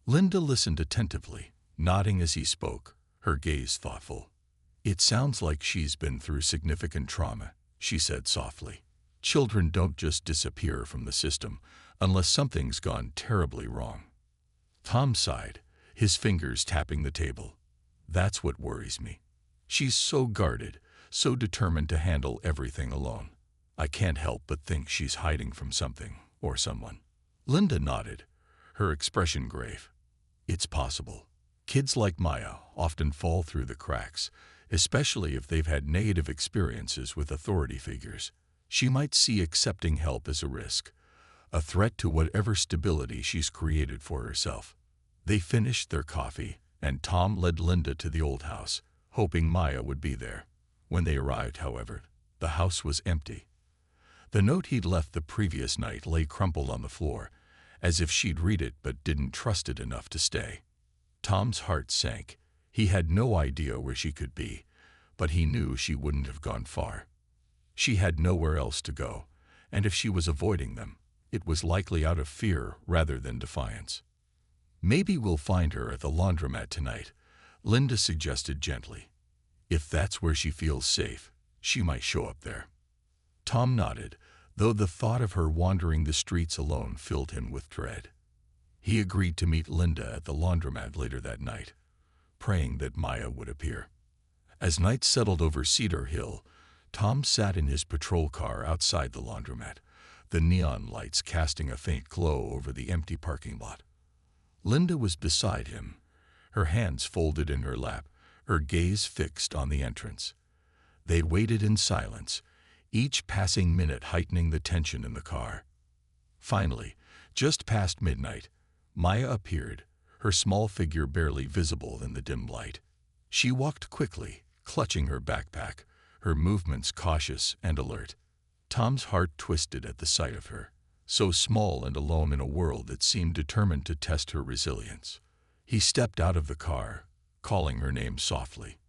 Linda listened attentively, nodding as he spoke, her gaze thoughtful. "It sounds like she's been through significant trauma," she said softly. "Children don't just disappear from the system unless something's gone terribly wrong." Tom sighed, his fingers tapping the table. "That's what worries me. She's so guarded, so determined to handle everything alone. I can't help but think she's hiding from something or someone." Linda nodded, her expression grave. "It's possible. Kids like Maya often fall through the cracks, especially if they've had negative experiences with authority figures. She might see accepting help as a risk, a threat to whatever stability she's created for herself." They finished their coffee, and Tom led Linda to the old house, hoping Maya would be there. When they arrived, however, the house was empty. The note he'd left the previous night lay crumpled on the floor, as if she'd read it but didn't trust it enough to stay. Tom's heart sank. He had no idea where she could be, but he knew she wouldn't have gone far. She had nowhere else to go, and if she was avoiding them, it was likely out of fear rather than defiance. "Maybe we'll find her at the laundromat tonight," Linda suggested gently. "If that's where she feels safe, she might show up there." Tom nodded, though the thought of her wandering the streets alone filled him with dread. He agreed to meet Linda at the laundromat later that night, praying that Maya would appear. As night settled over Cedar Hill, Tom sat in his patrol car outside the laundromat, the neon lights casting a faint glow over the empty parking lot. Linda was beside him, her hands folded in her lap, her gaze fixed on the entrance. They waited in silence, each passing minute heightening the tension in the car. Finally, just past midnight, Maya appeared, her small figure barely visible in the dim light. She walked quickly, clutching her backpack, her movements cautious and alert. Tom's heart twisted at the sight of her, so small and alone in a world that seemed determined to test her resilience. He stepped out of the car, calling her name softly.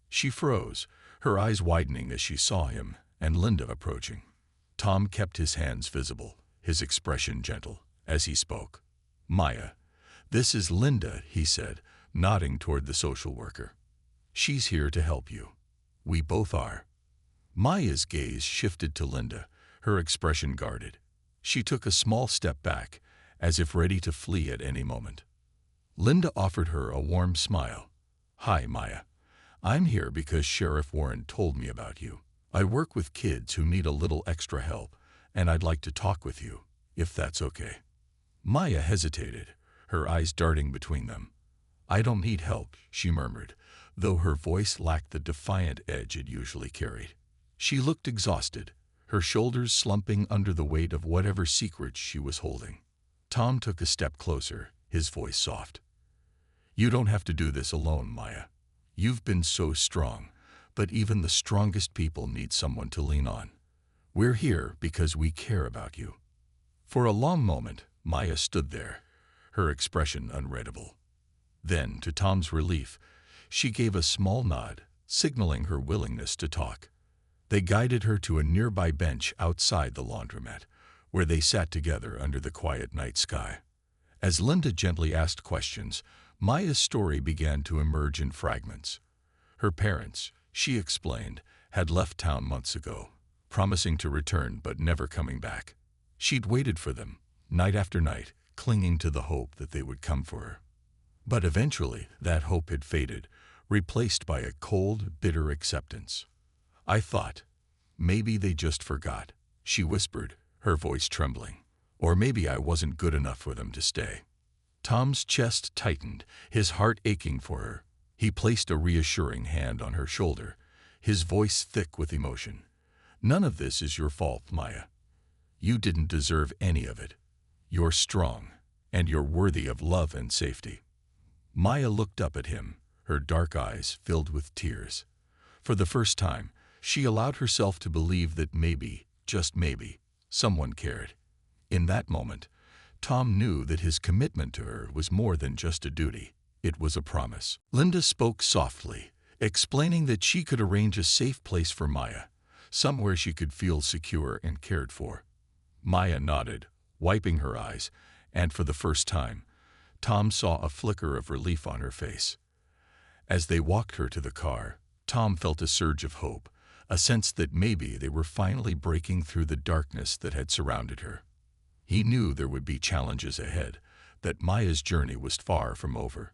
She froze, her eyes widening as she saw him and Linda approaching. Tom kept his hands visible, his expression gentle, as he spoke. "Maya, this is Linda," he said, nodding toward the social worker. "She's here to help you. We both are." Maya's gaze shifted to Linda, her expression guarded. She took a small step back, as if ready to flee at any moment. Linda offered her a warm smile. "Hi, Maya. I'm here because Sheriff Warren told me about you. I work with kids who need a little extra help, and I'd like to talk with you, if that's okay." Maya hesitated, her eyes darting between them. "I don't need help," she murmured, though her voice lacked the defiant edge it usually carried. She looked exhausted, her shoulders slumping under the weight of whatever secret she was holding. Tom took a step closer, his voice soft. "You don't have to do this alone, Maya. You've been so strong, but even the strongest people need someone to lean on. We're here because we care about you." For a long moment, Maya stood there, her expression unreadable. Then, to Tom's relief, she gave a small nod, signaling her willingness to talk. They guided her to a nearby bench outside the laundromat, where they sat together under the quiet night sky. As Linda gently asked questions, Maya's story began to emerge in fragments. Her parents, she explained, had left town months ago, promising to return but never coming back. She'd waited for them, night after night, clinging to the hope that they would come for her. But eventually, that hope had faded, replaced by a cold, bitter acceptance. "I thought, maybe they just forgot," she whispered, her voice trembling. "Or maybe I wasn't good enough for them to stay." Tom's chest tightened, his heart aching for her. He placed a reassuring hand on her shoulder, his voice thick with emotion. "None of this is your fault, Maya. You didn't deserve any of it. You're strong, and you're worthy of love and safety." Maya looked up at him, her dark eyes filled with tears. For the first time, she allowed herself to believe that maybe, just maybe, someone cared. In that moment, Tom knew that his commitment to her was more than just a duty. It was a promise. Linda spoke softly, explaining that she could arrange a safe place for Maya, somewhere she could feel secure and cared for. Maya nodded, wiping her eyes, and for the first time, Tom saw a flicker of relief on her face. As they walked her to the car, Tom felt a surge of hope, a sense that maybe they were finally breaking through the darkness that had surrounded her. He knew there would be challenges ahead, that Maya's journey was far from over.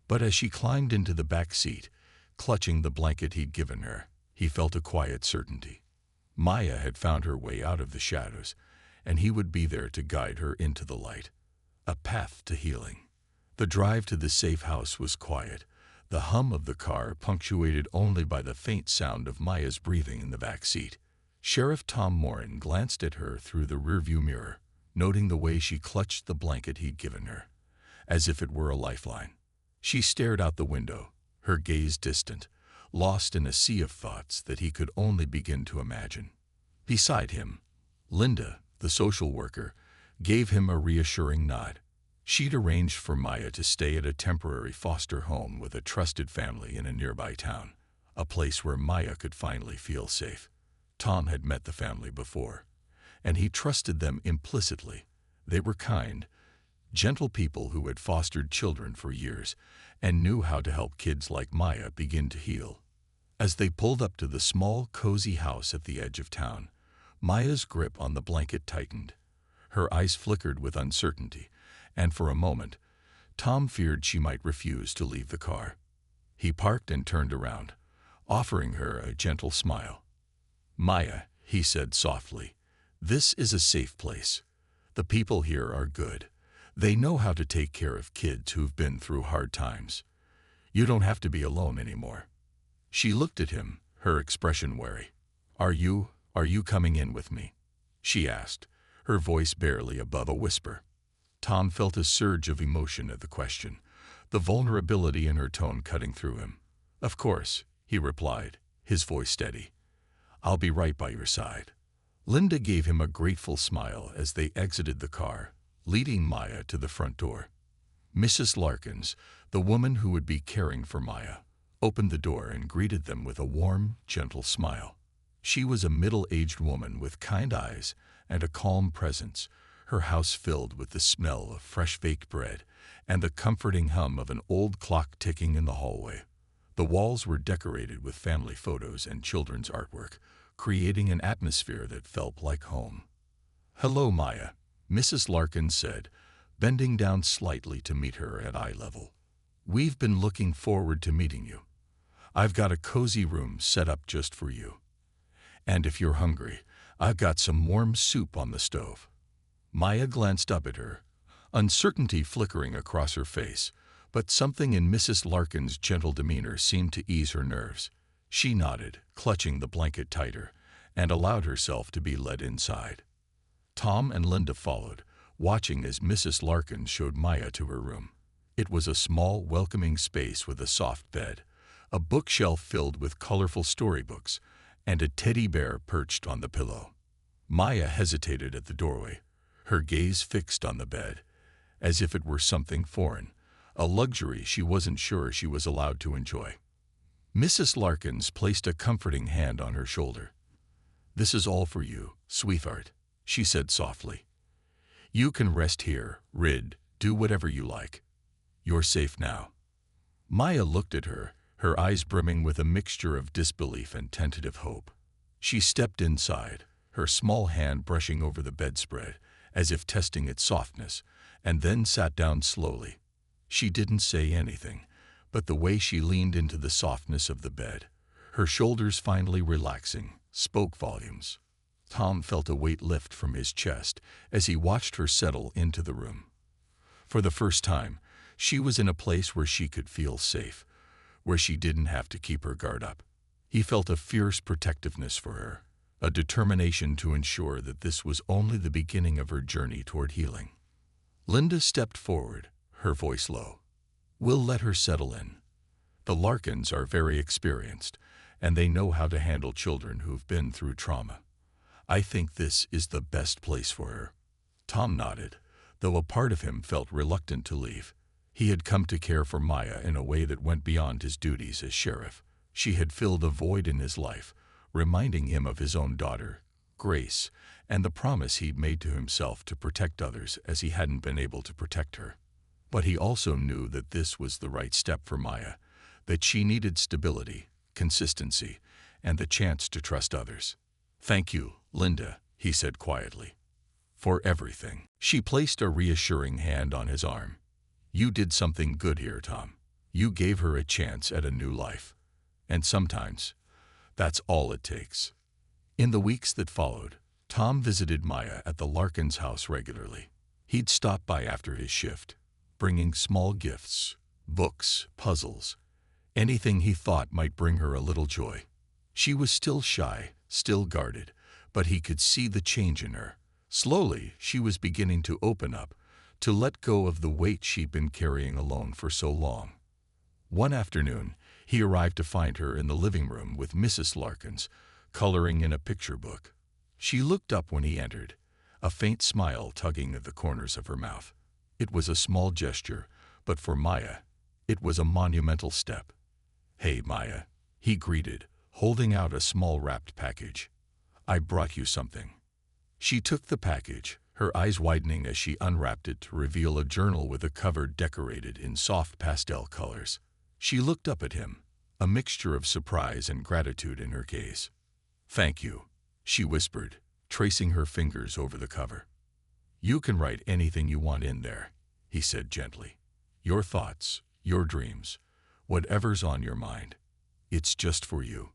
But as she climbed into the back seat, clutching the blanket he'd given her, he felt a quiet certainty. Maya had found her way out of the shadows, and he would be there to guide her into the light. A path to healing. The drive to the safe house was quiet, the hum of the car punctuated only by the faint sound of Maya's breathing in the back seat. Sheriff Tom Morin glanced at her through the rearview mirror, noting the way she clutched the blanket he'd given her, as if it were a lifeline. She stared out the window, her gaze distant, lost in a sea of thoughts that he could only begin to imagine. Beside him, Linda, the social worker, gave him a reassuring nod. She'd arranged for Maya to stay at a temporary foster home with a trusted family in a nearby town, a place where Maya could finally feel safe. Tom had met the family before, and he trusted them implicitly. They were kind, gentle people who had fostered children for years and knew how to help kids like Maya begin to heal. As they pulled up to the small, cozy house at the edge of town, Maya's grip on the blanket tightened. Her eyes flickered with uncertainty, and for a moment, Tom feared she might refuse to leave the car. He parked and turned around, offering her a gentle smile. "Maya," he said softly, "this is a safe place. The people here are good. They know how to take care of kids who've been through hard times. You don't have to be alone anymore." She looked at him, her expression wary. Are you coming in with me?" she asked, her voice barely above a whisper. Tom felt a surge of emotion at the question, the vulnerability in her tone cutting through him. "Of course," he replied, his voice steady. "I'll be right by your side." Linda gave him a grateful smile as they exited the car, leading Maya to the front door. Mrs. Larkins, the woman who would be caring for Maya, opened the door and greeted them with a warm, gentle smile. She was a middle-aged woman with kind eyes and a calm presence, her house filled with the smell of fresh baked bread and the comforting hum of an old clock ticking in the hallway. The walls were decorated with family photos and children's artwork, creating an atmosphere that felt like home. "Hello, Maya," Mrs. Larkins said, bending down slightly to meet her at eye level. "We've been looking forward to meeting you. I've got a cozy room set up just for you. And if you're hungry, I've got some warm soup on the stove." Maya glanced up at her, uncertainty flickering across her face, but something in Mrs. Larkins' gentle demeanor seemed to ease her nerves. She nodded, clutching the blanket tighter, and allowed herself to be led inside. Tom and Linda followed, watching as Mrs. Larkins showed Maya to her room. It was a small, welcoming space with a soft bed, a bookshelf filled with colorful storybooks, and a teddy bear perched on the pillow. Maya hesitated at the doorway, her gaze fixed on the bed, as if it were something foreign, a luxury she wasn't sure she was allowed to enjoy. Mrs. Larkins placed a comforting hand on her shoulder. "This is all for you, sweetheart," she said softly. "You can rest here, read, do whatever you like. You're safe now." Maya looked at her, her eyes brimming with a mixture of disbelief and tentative hope. She stepped inside, her small hand brushing over the bedspread, as if testing its softness, and then sat down slowly. She didn't say anything, but the way she leaned into the softness of the bed, her shoulders finally relaxing, spoke volumes. Tom felt a weight lift from his chest as he watched her settle into the room. For the first time, she was in a place where she could feel safe, where she didn't have to keep her guard up. He felt a fierce protectiveness for her, a determination to ensure that this was only the beginning of her journey toward healing. Linda stepped forward, her voice low. "We'll let her settle in. The Larkins are very experienced, and they know how to handle children who've been through trauma. I think this is the best place for her." Tom nodded, though a part of him felt reluctant to leave. He had come to care for Maya in a way that went beyond his duties as sheriff. She had filled a void in his life, reminding him of his own daughter, Grace, and the promise he'd made to himself to protect others as he hadn't been able to protect her. But he also knew that this was the right step for Maya, that she needed stability, consistency, and the chance to trust others. "Thank you, Linda," he said quietly, "for everything." She placed a reassuring hand on his arm. "You did something good here, Tom. You gave her a chance at a new life. And sometimes, that's all it takes." In the weeks that followed, Tom visited Maya at the Larkins' house regularly. He'd stop by after his shift, bringing small gifts, books, puzzles, anything he thought might bring her a little joy. She was still shy, still guarded, but he could see the change in her. Slowly, she was beginning to open up, to let go of the weight she'd been carrying alone for so long. One afternoon, he arrived to find her in the living room with Mrs. Larkins, coloring in a picture book. She looked up when he entered, a faint smile tugging at the corners of her mouth. It was a small gesture, but for Maya, it was a monumental step. "Hey, Maya," he greeted, holding out a small wrapped package. "I brought you something." She took the package, her eyes widening as she unwrapped it to reveal a journal with a cover decorated in soft pastel colors. She looked up at him, a mixture of surprise and gratitude in her gaze. "Thank you," she whispered, tracing her fingers over the cover. "You can write anything you want in there," he said gently. "Your thoughts, your dreams, whatever's on your mind. It's just for you."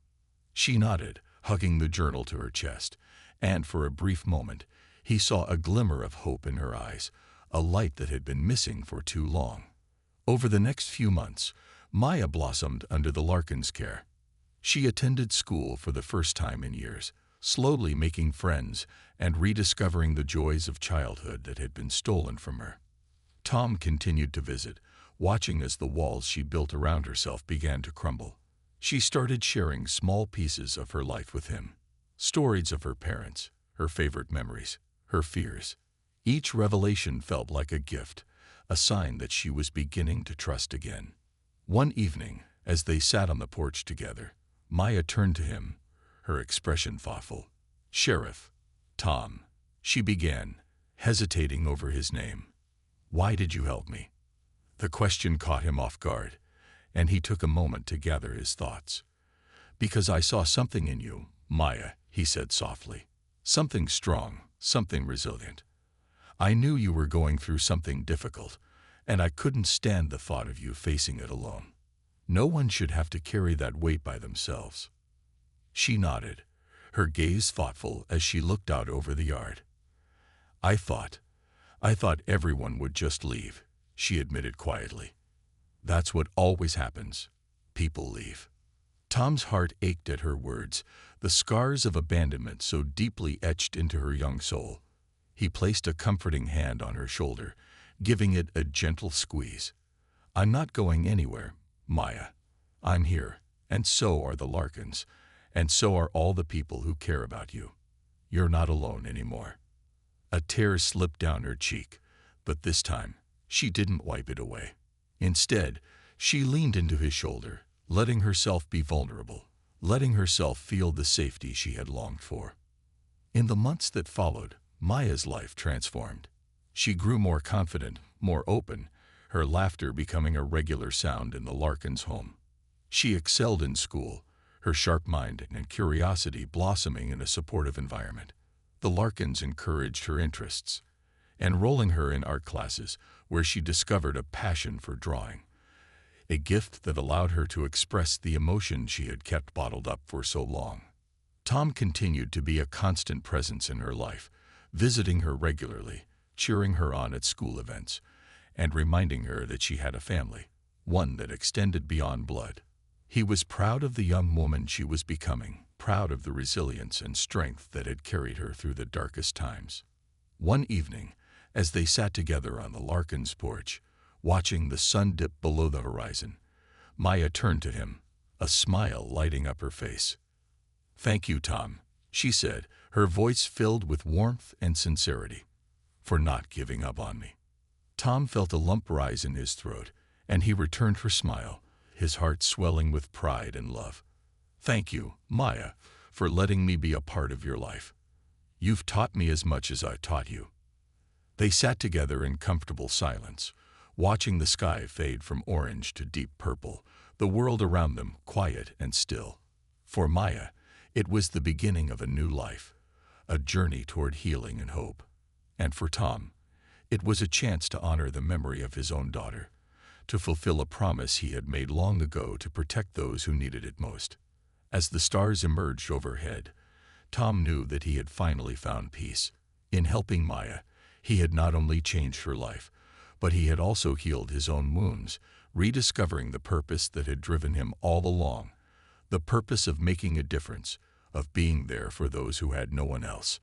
She nodded, hugging the journal to her chest, and for a brief moment, he saw a glimmer of hope in her eyes, a light that had been missing for too long. Over the next few months, Maya blossomed under the Larkins' care. She attended school for the first time in years, slowly making friends and rediscovering the joys of childhood that had been stolen from her. Tom continued to visit, watching as the walls she built around herself began to crumble. She started sharing small pieces of her life with him, stories of her parents, her favorite memories, her fears. Each revelation felt like a gift, a sign that she was beginning to trust again. One evening, as they sat on the porch together, Maya turned to him, her expression thoughtful. "Sheriff, Tom," she began, hesitating over his name. "Why did you help me?" The question caught him off guard, and he took a moment to gather his thoughts. "Because I saw something in you, Maya," he said softly. "Something strong, something resilient. I knew you were going through something difficult, and I couldn't stand the thought of you facing it alone. No one should have to carry that weight by themselves." She nodded, her gaze thoughtful as she looked out over the yard. I thought everyone would just leave," she admitted quietly. "That's what always happens. People leave." Tom's heart ached at her words, the scars of abandonment so deeply etched into her young soul. He placed a comforting hand on her shoulder, giving it a gentle squeeze. "I'm not going anywhere, Maya. I'm here, and so are the Larkins, and so are all the people who care about you. You're not alone anymore." A tear slipped down her cheek, but this time, she didn't wipe it away. Instead, she leaned into his shoulder, letting herself be vulnerable, letting herself feel the safety she had longed for. In the months that followed, Maya's life transformed. She grew more confident, more open, her laughter becoming a regular sound in the Larkins' home. She excelled in school, her sharp mind and curiosity blossoming in a supportive environment. The Larkins encouraged her interests, enrolling her in art classes where she discovered a passion for drawing, a gift that allowed her to express the emotion she had kept bottled up for so long. Tom continued to be a constant presence in her life, visiting her regularly, cheering her on at school events, and reminding her that she had a family, one that extended beyond blood. He was proud of the young woman she was becoming, proud of the resilience and strength that had carried her through the darkest times. One evening, as they sat together on the Larkins' porch, watching the sun dip below the horizon, Maya turned to him, a smile lighting up her face. "Thank you, Tom," she said, her voice filled with warmth and sincerity, "for not giving up on me." Tom felt a lump rise in his throat, and he returned her smile, his heart swelling with pride and love. "Thank you, Maya, for letting me be a part of your life. You've taught me as much as I taught you." They sat together in comfortable silence, watching the sky fade from orange to deep purple, the world around them quiet and still. For Maya, it was the beginning of a new life, a journey toward healing and hope. And for Tom, it was a chance to honor the memory of his own daughter, to fulfill a promise he had made long ago to protect those who needed it most. As the stars emerged overhead, Tom knew that he had finally found peace. In helping Maya, he had not only changed her life, but he had also healed his own wounds, rediscovering the purpose that had driven him all along, the purpose of making a difference, of being there for those who had no one else.